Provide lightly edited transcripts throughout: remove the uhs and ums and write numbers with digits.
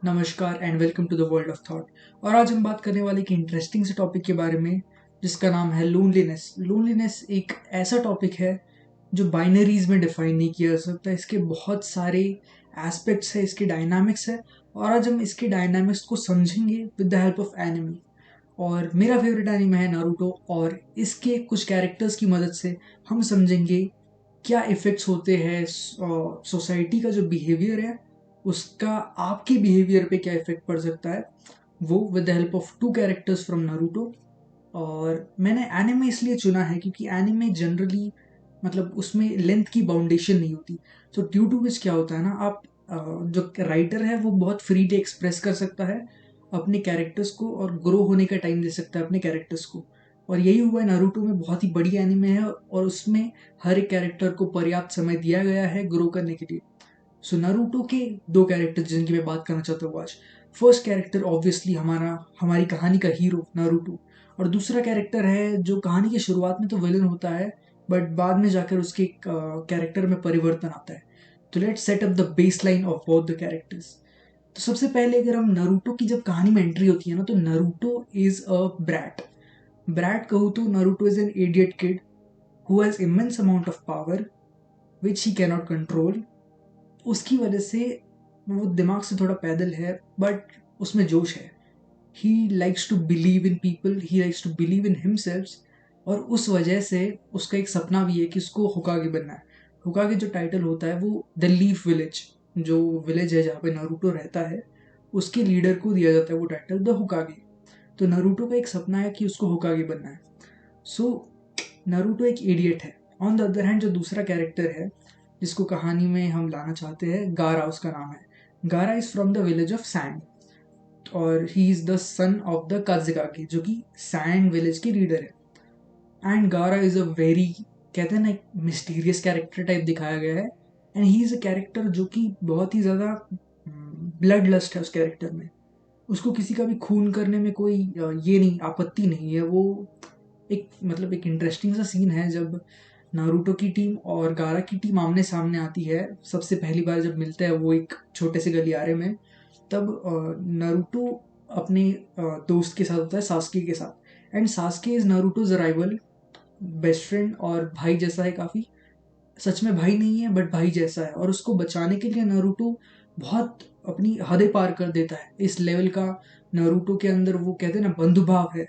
नमस्कार and welcome to the world of thought. और आज हम बात करने वाले एक इंटरेस्टिंग से टॉपिक के बारे में जिसका नाम है लोनलीनेस। लोनलीनेस एक ऐसा टॉपिक है जो बाइनरीज में डिफाइन नहीं किया जा सकता। इसके बहुत सारे एस्पेक्ट्स है, इसके डायनामिक्स है, और आज हम इसके डायनामिक्स को समझेंगे with the help of anime. और मेरा फेवरेट एनिमे है नारुतो, और इसके कुछ कैरेक्टर्स की मदद से हम समझेंगे क्या इफ़ेक्ट्स होते हैं सोसाइटी का जो बिहेवियर है उसका आपके बिहेवियर पे क्या इफ़ेक्ट पड़ सकता है, वो with the help of two characters from Naruto. और मैंने एनिमे इसलिए चुना है क्योंकि एनिमे जनरली मतलब उसमें लेंथ की बाउंडेशन नहीं होती। तो ड्यू टू विच क्या होता है ना, आप जो राइटर है वो बहुत फ्रीली एक्सप्रेस कर सकता है अपने कैरेक्टर्स को और ग्रो होने का टाइम दे सकता है अपने कैरेक्टर्स को। और यही हुआ है नारुतो में। बहुत ही बड़ी एनिमे है और उसमें हर एक कैरेक्टर को पर्याप्त समय दिया गया है ग्रो करने के लिए। सो नारुतो के दो कैरेक्टर जिनकी मैं बात करना चाहता हूँ आज। फर्स्ट कैरेक्टर ऑब्वियसली हमारी कहानी का हीरो नारुतो, और दूसरा कैरेक्टर है जो कहानी की शुरुआत में तो विलन होता है बट बाद में जाकर उसके कैरेक्टर में परिवर्तन आता है। तो let's set up the base line of both the characters. तो सबसे पहले अगर हम नारुतो की जब कहानी में एंट्री होती है ना, तो Naruto is a brat. Brat कहूँ तो Naruto is an idiot kid who has immense amount of power which he cannot control. उसकी वजह से वो दिमाग से थोड़ा पैदल है बट उसमें जोश है। He likes to believe in people, he likes to believe in himself. और उस वजह से उसका एक सपना भी है कि उसको होकागे बनना है। होकागे जो टाइटल होता है वो द लीफ विलेज, जो विलेज है जहाँ पे नारुतो रहता है, उसके लीडर को दिया जाता है वो टाइटल द होकागे। तो नारुतो का एक सपना है कि उसको होकागे बनना है। सो नारुतो एक इडियट है। ऑन द अदर हैंड जो दूसरा कैरेक्टर है जिसको कहानी में हम लाना चाहते हैं, गारा उसका नाम है। Gaara is from the village of sand, और he is the son of the Kazekage जो कि सैंड विलेज के लीडर है। And Gaara is a very, कहते हैं ना, एक मिस्टीरियस कैरेक्टर टाइप दिखाया गया है। And he is a character जो कि बहुत ही ज़्यादा ब्लड लस्ट है उस कैरेक्टर में। उसको किसी का भी खून करने में कोई ये नहीं, आपत्ति नहीं है। वो एक मतलब एक इंटरेस्टिंग सा सीन है जब नारुतो की टीम और गारा की टीम आमने सामने आती है। सबसे पहली बार जब मिलता है वो एक छोटे से गलियारे में, तब नारुतो अपने दोस्त के साथ होता है, सास्के के साथ। And Sasuke is Naruto's rival, best friend और भाई जैसा है काफ़ी। सच में भाई नहीं है बट भाई जैसा है, और उसको बचाने के लिए नारुतो बहुत अपनी हदें पार कर देता है। इस लेवल का नारुतो के अंदर वो, कहते हैं ना, बंधुभाव है।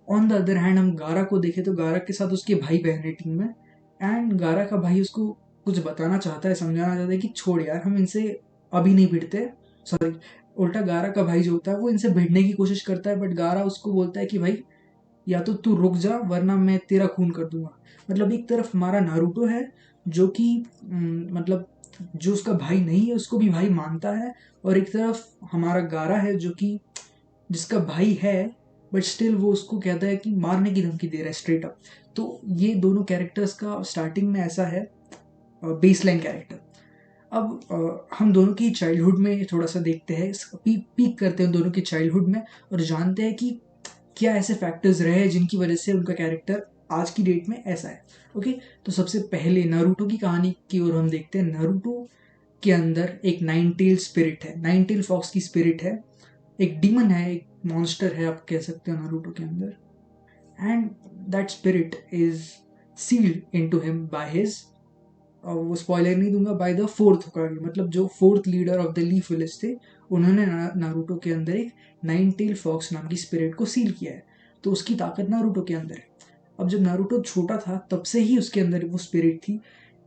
ऑन द अदर हैंड हम गारा को देखें तो गारा के साथ उसके भाई बहन है टीम में। एंड गारा का भाई उसको कुछ बताना चाहता है, समझाना चाहता है कि छोड़ यार, हम इनसे अभी नहीं भिड़ते। सॉरी, उल्टा गारा का भाई जो होता है वो इनसे भिड़ने की कोशिश करता है, बट गारा उसको बोलता है कि भाई या तो तू रुक जा वरना मैं तेरा खून कर दूंगा। मतलब एक तरफ हमारा नारुतो है जो कि मतलब जो उसका भाई नहीं है उसको भी भाई मानता है, और एक तरफ हमारा गारा है जो कि जिसका भाई है बट स्टिल वो उसको कहता है कि मारने की धमकी दे रहा है स्ट्रेट अप। तो ये दोनों कैरेक्टर्स का स्टार्टिंग में ऐसा है बेसलाइन कैरेक्टर। अब हम दोनों की चाइल्डहुड में थोड़ा सा देखते हैं, पीक करते हैं दोनों की चाइल्डहुड में, और जानते हैं कि क्या ऐसे फैक्टर्स रहे जिनकी वजह से उनका कैरेक्टर आज की डेट में ऐसा है। ओके, तो सबसे पहले नारुतो की कहानी की ओर हम देखते हैं। नारुतो के अंदर एक नाइन टेल स्पिरिट है, नाइन टेल फॉक्स की स्पिरिट है। एक डीमन है, एक मॉन्स्टर है आप कह सकते हो नारुतो के अंदर। And that spirit is sealed into him by his, और वो स्पॉइलर नहीं दूंगा, बाय द फोर्थ होकागे, मतलब जो fourth leader of the leaf village थे, उन्होंने नारुतो के अंदर एक नाइन टेल फॉक्स नाम की स्पिरिट को सील किया है। तो उसकी ताकत नारुतो के अंदर है। अब जब नारुतो छोटा था तब से ही उसके अंदर वो स्पिरिट थी,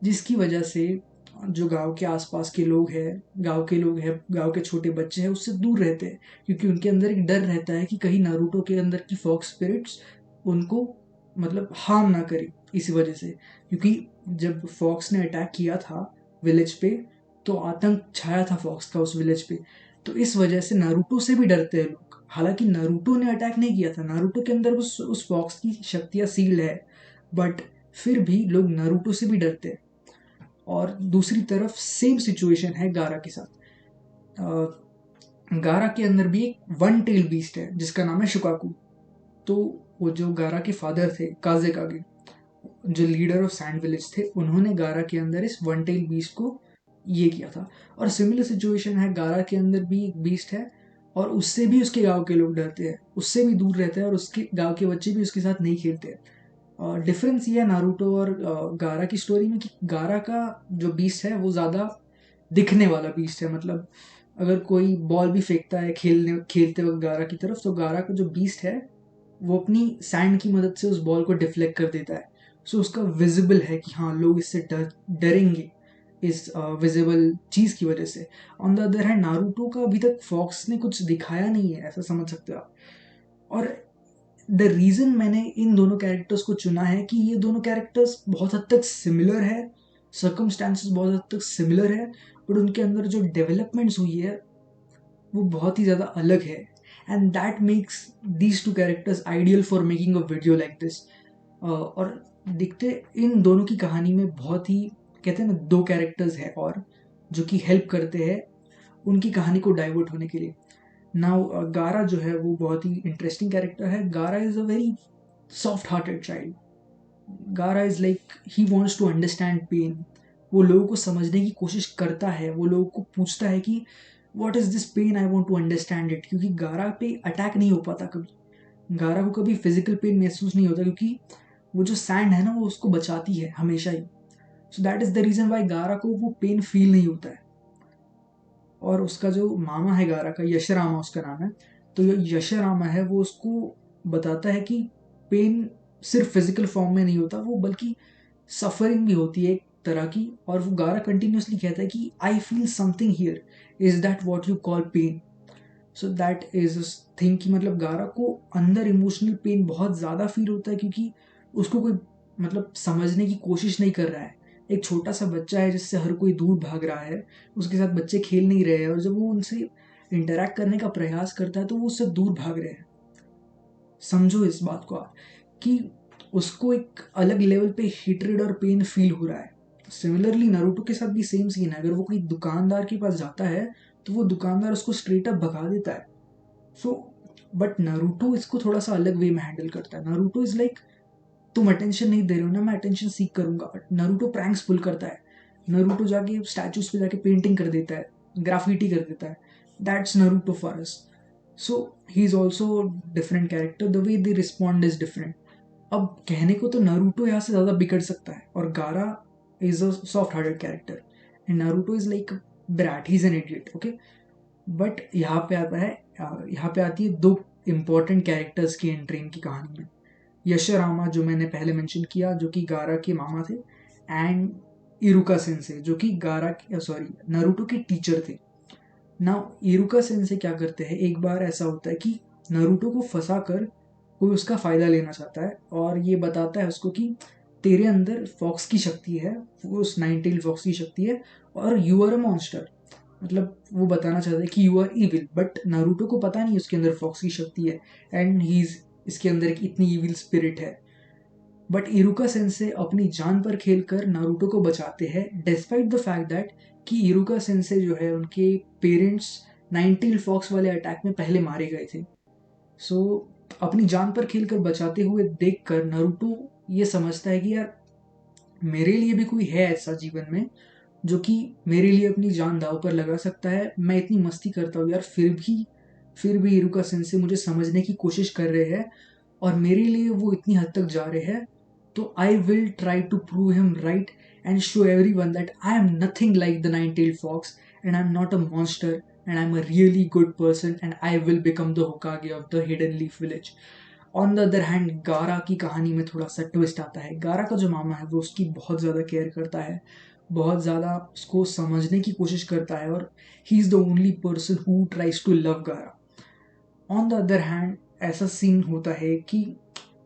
जिसकी वजह से जो गांव के आसपास के लोग हैं, गांव के छोटे बच्चे हैं, उससे दूर रहते हैं, क्योंकि उनके अंदर एक डर रहता है कि कहीं नारुतो के अंदर की फॉक्स स्पिरिट्स उनको मतलब हार्म ना करे। इसी वजह से, क्योंकि जब फॉक्स ने अटैक किया था विलेज पे, तो आतंक छाया था फॉक्स का उस विलेज पे। तो इस वजह से नारुतो से भी डरते हैं लोग। हालांकि नारुतो ने अटैक नहीं किया था, नारुतो के अंदर उस फॉक्स की शक्तियाँ सील्ड है, बट फिर भी लोग नारुतो से भी डरते हैं। और दूसरी तरफ सेम सिचुएशन है गारा के साथ। गारा के अंदर भी एक वन टेल बीस्ट है जिसका नाम है शुकाकू। तो वो जो गारा के फादर थे काज़ेकागे, जो लीडर ऑफ सैंड विलेज थे, उन्होंने गारा के अंदर इस वन टेल बीस्ट को ये किया था। और सिमिलर सिचुएशन है, गारा के अंदर भी एक बीस्ट है और उससे भी उसके गांव के लोग डरते हैं, उससे भी दूर रहते हैं और उसके गांव के बच्चे भी उसके साथ नहीं खेलते हैं। और डिफरेंस ये है नारुतो और गारा की स्टोरी में कि गारा का जो बीस्ट है वो ज़्यादा दिखने वाला बीस्ट है। मतलब अगर कोई बॉल भी फेंकता है खेलते वक्त गारा की तरफ, तो गारा का जो बीस्ट है वो अपनी सैंड की मदद से उस बॉल को डिफ्लेक्ट कर देता है। सो उसका विजिबल है कि हाँ, लोग इससे डरेंगे इस विजिबल चीज की वजह से। On the other hand Naruto का अभी तक फॉक्स ने कुछ दिखाया नहीं है, ऐसा समझ सकते हो आप। और द रीजन मैंने इन दोनों कैरेक्टर्स को चुना है कि ये दोनों कैरेक्टर्स बहुत हद तक सिमिलर है, सर्कमस्टांसेस बहुत हद तक सिमिलर है, बट उनके अंदर जो डेवलपमेंट्स हुई है वो बहुत ही ज़्यादा अलग है। And that makes these two characters ideal for making a video like this. और दिखते इन दोनों की कहानी में बहुत ही, कहते हैं ना, दो कैरेक्टर्स है और जो कि हेल्प करते हैं उनकी कहानी को डाइवर्ट होने के लिए। नाउ गारा जो है वो बहुत ही इंटरेस्टिंग कैरेक्टर है। Gaara is a very soft hearted child. Gaara is like he wants to understand pain. वो लोगों को समझने की कोशिश करता है, वो लोगों को पूछता है कि what is this pain, I want to understand it. क्योंकि गारा पे अटैक नहीं हो पाता कभी, गारा को कभी फिजिकल पेन महसूस नहीं होता, क्योंकि वो जो सैंड है ना वो उसको बचाती है हमेशा ही। So that is the reason why Gaara को वो पेन फील नहीं होता है। और उसका जो मामा है गारा का, यशरामा उसका नाम है, तो ये यशरामा है वो उसको बताता है कि पेन सिर्फ फिजिकल फॉर्म में नहीं होता वो, बल्कि सफरिंग भी होती है एक तरह की। और वो गारा कंटिन्यूसली कहता है कि I feel something here, is that what you call pain. So that is thing कि मतलब गारा को अंदर इमोशनल पेन बहुत ज़्यादा फील होता है, क्योंकि उसको कोई मतलब समझने की कोशिश नहीं कर रहा है। एक छोटा सा बच्चा है जिससे हर कोई दूर भाग रहा है, उसके साथ बच्चे खेल नहीं रहे हैं, और जब वो उनसे इंटरेक्ट करने का प्रयास करता है तो वो उससे दूर भाग रहे हैं। समझो इस बात को आप कि उसको एक अलग लेवल पे हेट्रेड और पेन फील हो रहा है। सिमिलरली नारुतो के साथ भी सेम सीन है। अगर वो कोई दुकानदार के पास जाता है तो वो दुकानदार उसको स्ट्रेट अप भगा देता है। सो बट नारुतो इसको थोड़ा सा अलग वे में हैंडल करता है। नारुतो इज लाइक, तुम अटेंशन नहीं दे रहे हो ना, मैं अटेंशन सीख करूंगा। बट नारुतो प्रैंक्स पुल करता है। नारुतो जाके स्टैचूज पे जाके पेंटिंग कर देता है, ग्राफिटी कर देता है। That's Naruto for us. So he is also different character, the way they respond is different. अब कहने को तो नारुतो यहाँ से ज़्यादा बिगड़ सकता है, और गारा is a soft hearted character and Naruto is like brat, he is an idiot, okay. But यहाँ पे आता है, यहाँ पे आती है दो इम्पोर्टेंट कैरेक्टर्स की एंट्री इनकी कहानी में। यशरामा जो मैंने पहले मेंशन किया, जो कि गारा के मामा थे, एंड इरुका सेंसे जो कि गारा के, सॉरी, नारुतो के टीचर थे। नाउ इरुका सेंसे क्या करते हैं, एक बार ऐसा होता है कि नारुतो को फंसा कर कोई उसका फायदा लेना चाहता है और ये बताता है उसको कि तेरे अंदर फॉक्स की शक्ति है, वो उस नाइन टेल फॉक्स की शक्ति है, और यू आर अ मॉन्स्टर। मतलब वो बताना चाहता है कि you are evil, but Naruto को पता नहीं उसके अंदर फॉक्स की शक्ति है एंड ही इज, इसके अंदर एक इतनी इविल स्पिरिट है। बट इरुका सेंसे अपनी जान पर खेलकर नारुतो को बचाते हैं, डिस्पाइट द फैक्ट दैट कि इरुका सेंसे जो है उनके पेरेंट्स नाइनटील फॉक्स वाले अटैक में पहले मारे गए थे। सो अपनी जान पर खेलकर बचाते हुए देखकर नारुतो ये समझता है कि यार, मेरे लिए भी कोई है ऐसा जीवन में जो कि मेरे लिए अपनी जान दांव पर लगा सकता है। मैं इतनी मस्ती करता हूँ यार, फिर भी इरुका सेंसे मुझे समझने की कोशिश कर रहे हैं और मेरे लिए वो इतनी हद तक जा रहे हैं। तो I will try to prove him right and show everyone that I am nothing like the nine tailed fox and I am not a monster and I am a really good person and I will become the Hokage of the hidden leaf village. On the other hand Gaara की कहानी में थोड़ा सा twist आता है। गारा का जो मामा है वो उसकी बहुत ज़्यादा केयर करता है, बहुत ज़्यादा उसको समझने की कोशिश करता है, और he is the only person who tries to love Gaara. On the other hand ऐसा सीन होता है कि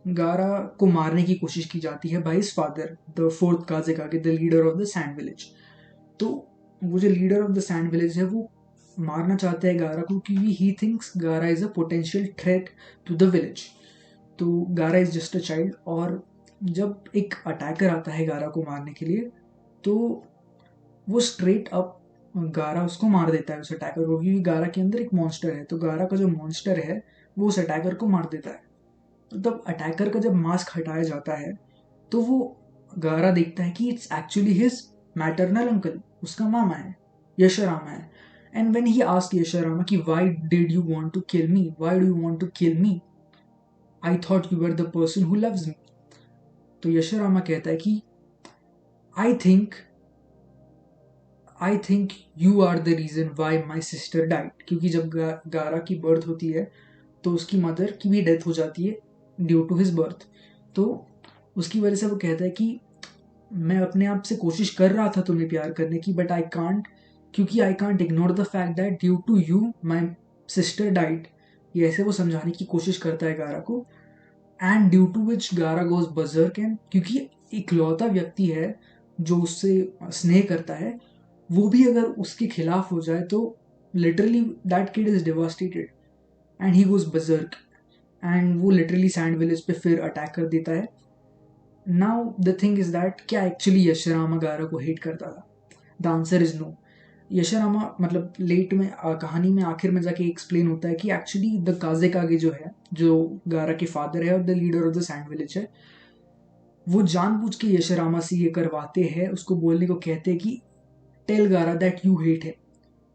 गारा को मारने की कोशिश की जाती है by his father, the fourth Kazekage, the leader of the sand village. तो वो जो leader of the sand village है वो मारना चाहते हैं गारा को, क्योंकि he thinks Gaara is a potential threat to the village. तो Gaara is just a child, और जब एक अटैकर आता है गारा को मारने के लिए, तो वो स्ट्रेट अप गारा उसको मार देता है, उस अटैकर को, क्योंकि गारा के अंदर एक मॉन्स्टर है। तो गारा का जो मॉन्स्टर है वो उस अटैकर को मार देता है। तो तब अटैकर का जब मास्क हटाया जाता है तो वो गारा देखता है कि it's actually his maternal uncle, उसका मामा है, यशोरामा है. एंड व्हेन ही आस्क्ड यशोरामा कि why did you want to kill me, why do you want to kill me, I thought you were the person who loves me. तो यशोरामा कहता है कि I think you are the reason why my sister died. क्योंकि जब गारा की birth होती है तो उसकी मदर की भी डेथ हो जाती है ड्यू टू हिज बर्थ. तो उसकी वजह से वो कहता है कि मैं अपने आप से कोशिश कर रहा था तुम्हें प्यार करने की, बट आई कांट, क्योंकि I can't ignore the fact that due to you my sister died. ये ऐसे वो समझाने की कोशिश करता है गारा को. एंड ड्यू टू विच गारा गोज बजर्क. एंड क्योंकि इकलौता व्यक्ति है जो उससे स्नेह करता है, वो भी अगर उसके खिलाफ हो जाए तो literally that kid is devastated and he goes berserk. And वो लिटरली सैंड विलेज पे फिर अटैक कर देता है. Now the thing is that क्या एक्चुअली यशोरामा गारा को हेट करता था? The answer is no. यशोरामा मतलब लेट में कहानी में आखिर में जाके एक्सप्लेन होता है कि एक्चुअली द काजे जो है, जो गारा के फादर है और the leader of the sand village है, वो जानबूझ के यशोरामा से ये करवाते हैं, उसको बोलने को कहते हैं कि टेल गारा दैट यू हेट है.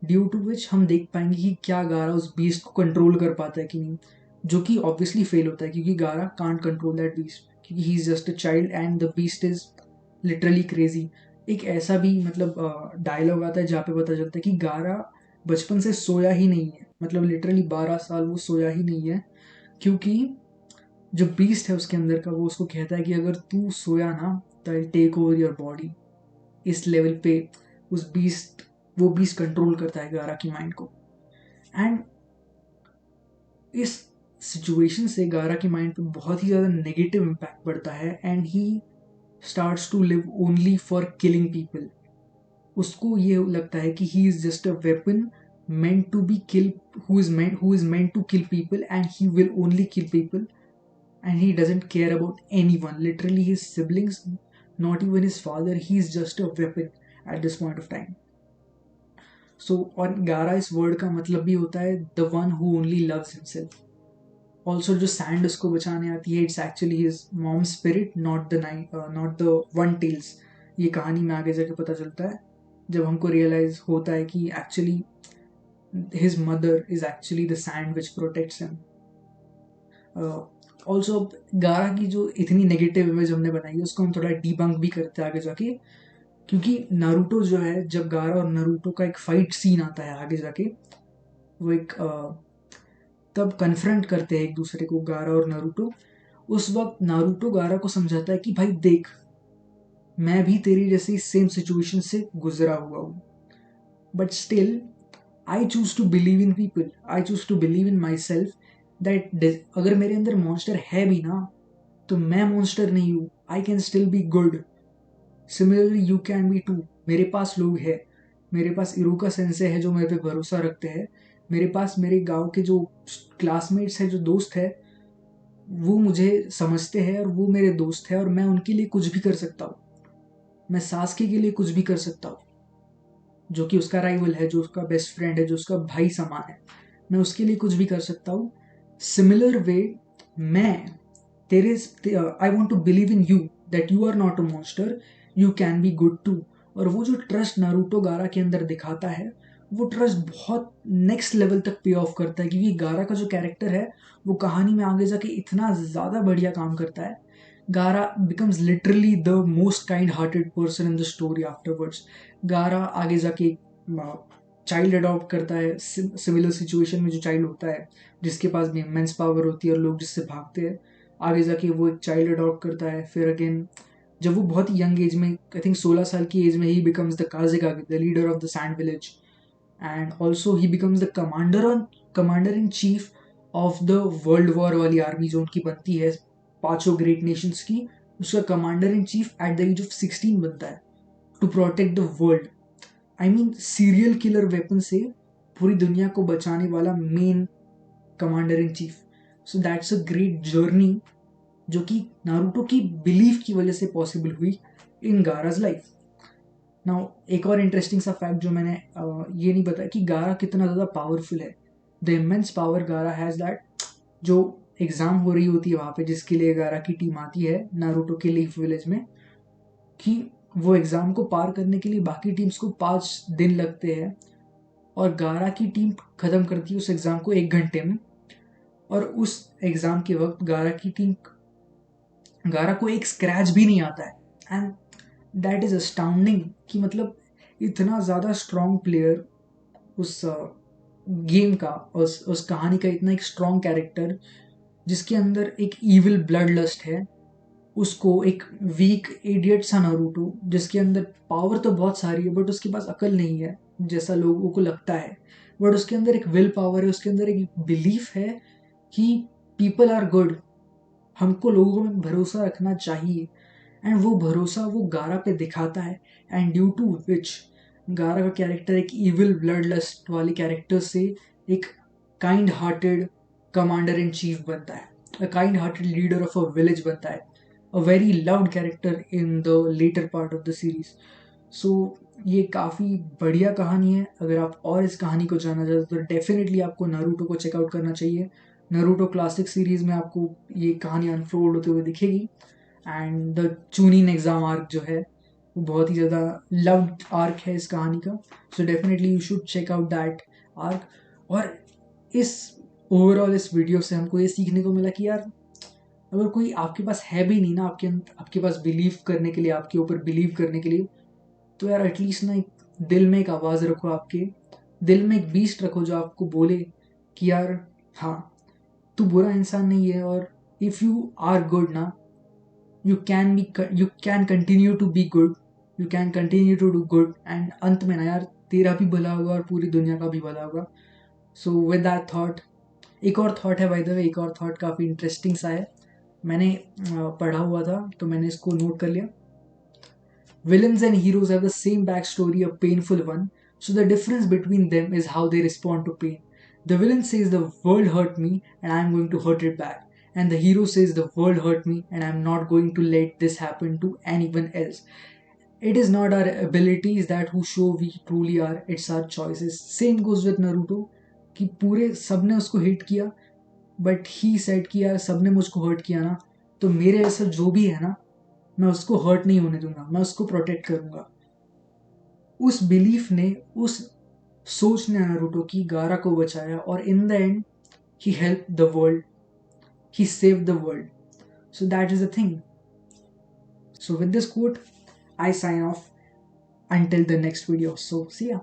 ड्यू टू विच हम देख पाएंगे कि क्या गारा उस बीस्ट को कंट्रोल कर पाता है कि नहीं, जो कि ऑब्वियसली फेल होता है क्योंकि गारा कांट कंट्रोल दैट बीस्ट, क्योंकि ही is just a child and the beast is literally crazy. एक ऐसा भी मतलब डायलॉग आता है जहाँ पे पता चलता है कि गारा बचपन से सोया ही नहीं है, मतलब लिटरली 12 साल वो सोया ही नहीं है. क्योंकि जो बीस्ट है उसके अंदर का, वो उसको कहता है कि अगर तू सोया ना तो I take over your body. इस लेवल पे वो बीस्ट कंट्रोल करता है गारा की माइंड को. एंड इस सिचुएशन से गारा की माइंड पे बहुत ही ज़्यादा नेगेटिव इम्पैक्ट पड़ता है and he starts to live only for killing people. उसको ये लगता है कि he is just a weapon meant to be kill, who is meant to kill people, and he will only kill people, and he doesn't care about anyone, literally his siblings, not even his father. He is just a weapon at this point of time. So और गारा इस word का मतलब भी होता है the one who only loves himself. Also जो sand उसको बचाने आती है, it's actually his mom spirit, not the one tails. ये कहानी में आगे जाके पता चलता है जब हमको रियलाइज होता है कि actually his mother is actually the sand which protects him. Also गारा की जो इतनी नेगेटिव इमेज हमने बनाई है उसको हम थोड़ा डीबंक भी करते हैं आगे जाके, क्योंकि नारुतो जो है, जब गारा और नारुतो का एक फाइट सीन आता है आगे जाके, वो एक तब कन्फ्रंट करते हैं एक दूसरे को गारा और नारुतो. उस वक्त नारुतो गारा को समझाता है कि भाई देख, मैं भी तेरी जैसी सेम सिचुएशन से गुजरा हुआ हूँ, but still I choose to believe in people, I choose to believe in myself, that अगर मेरे अंदर मॉन्स्टर है भी ना तो मैं मॉन्स्टर नहीं हूँ, I can still be good. Similarly you can be too. मेरे पास लोग हैं, मेरे पास इरुका सेंसे है जो मेरे पे भरोसा रखते हैं, मेरे पास मेरे गांव के जो क्लासमेट्स हैं, जो दोस्त है, वो मुझे समझते हैं और वो मेरे दोस्त हैं और मैं उनके लिए कुछ भी कर सकता हूँ. मैं सास्के के लिए कुछ भी कर सकता हूँ, जो कि उसका राइवल है, जो उसका बेस्ट फ्रेंड है, जो उसका भाई समान है. मैं उसके लिए कुछ भी कर सकता हूँ. सिमिलर वे मैं तेरे I want to believe in you that you are not a monster, you can be good too. और वो जो ट्रस्ट नारुतो गारा के अंदर दिखाता है, वो ट्रस्ट बहुत नेक्स्ट लेवल तक पे ऑफ करता है, क्योंकि गारा का जो कैरेक्टर है वो कहानी में आगे जाके इतना ज़्यादा बढ़िया काम करता है. गारा becomes literally the most kind-hearted person in the story afterwards. गारा आगे जाके चाइल्ड अडॉप्ट करता है सिमिलर सिचुएशन में, जो चाइल्ड होता है जिसके पास भी इमेंस पावर होती है और लोग जिससे भागते हैं, आगे जाके वो एक चाइल्ड अडॉप्ट करता है. फिर अगेन जब वो बहुत यंग एज में, आई थिंक 16 साल की एज में, he becomes the Kazekage, the leader of the sand village, and also he becomes the commander in chief of the world war वाली आर्मी जो उनकी बनती है, पांचों ग्रेट नेशंस की. उसका commander in chief at the age of 16 बनता है to protect the world. I mean serial killer weapon से पूरी दुनिया को बचाने वाला main commander in chief. So that's a great journey जो कि नारुतो की बिलीफ की वजह से पॉसिबल हुई इन गाराज लाइफ. नाउ एक और इंटरेस्टिंग सा फैक्ट जो मैंने ये नहीं बताया कि गारा कितना ज़्यादा पावरफुल है. द इमेंस पावर गारा हैज़ दैट, जो एग्ज़ाम हो रही होती है वहाँ पे जिसके लिए गारा की टीम आती है नारुतो के लीफ विलेज में, कि वो एग्ज़ाम को पार करने के लिए बाकी टीम्स को 5 दिन लगते हैं और गारा की टीम ख़त्म करती है उस एग्ज़ाम को 1 घंटे में। और उस एग्ज़ाम के वक्त गारा को एक स्क्रैच भी नहीं आता है। एंड दैट इज़ अस्टाउंडिंग कि मतलब इतना ज़्यादा स्ट्रॉन्ग प्लेयर उस गेम का, उस कहानी का इतना एक स्ट्रॉन्ग कैरेक्टर जिसके अंदर एक इविल ब्लड लस्ट है, उसको एक वीक इडियट सा नारुतो जिसके अंदर पावर तो बहुत सारी है बट उसके पास अकल नहीं है जैसा लोगों को लगता है, बट उसके अंदर एक विल पावर है, उसके अंदर एक बिलीफ है कि पीपल आर गुड, हमको लोगों में भरोसा रखना चाहिए। एंड वो भरोसा वो गारा पे दिखाता है। एंड ड्यू टू विच गारा का कैरेक्टर एक इविल ब्लड लस्ट वाले कैरेक्टर से एक kind hearted commander in chief बनता है, a kind hearted leader of a village बनता है, a very loved character in the later part of the series. So ये काफ़ी बढ़िया कहानी है। अगर आप और इस कहानी को जानना चाहते हो तो डेफिनेटली आपको नारुतो को चेकआउट करना चाहिए। नारुतो क्लासिक सीरीज में आपको ये कहानी अनफोल्ड होते हुए दिखेगी। एंड द चूनिन एग्जाम आर्क जो है वो बहुत ही ज़्यादा लव्ड आर्क है इस कहानी का। So definitely you should check out that arc. और इस ओवरऑल इस वीडियो से हमको ये सीखने को मिला कि यार अगर कोई आपके पास है भी नहीं ना, आपके पास बिलीव करने के लिए, आपके ऊपर बिलीव करने के लिए, तो यार एटलीस्ट ना एक दिल में एक आवाज़ रखो, आपके दिल में एक बीस्ट रखो जो आपको बोले कि यार हाँ तू बुरा इंसान नहीं है, और इफ़ यू आर गुड ना, you can continue to be good, you can continue to do good, and अंत में ना यार तेरा भी भला होगा और पूरी दुनिया का भी भला होगा। सो विद दैट थॉट, एक और थॉट है बाय द वे, एक और थॉट काफ़ी इंटरेस्टिंग सा है, मैंने पढ़ा हुआ था तो मैंने इसको नोट कर लिया। Villains and heroes have the same backstory, a painful one, so the difference between them is how they respond to pain. The villain says the world hurt me and I am going to hurt it back. And the hero says the world hurt me and I am not going to let this happen to anyone else. It is not our abilities that who show we truly are, it's our choices. Same goes with Naruto कि पूरे सबने उसको hit किया but he said कि यार सबने मुझको hurt किया ना, तो मेरे ऐसा जो भी है ना मैं उसको हर्ट नहीं होने दूंगा, मैं उसको प्रोटेक्ट करूंगा। उस बिलीफ ने, उस सोच ने नारुतो की गारा को बचाया और in the end he help the world, he save the world. So that is the thing. So with this quote I sign off until the next video. So see ya.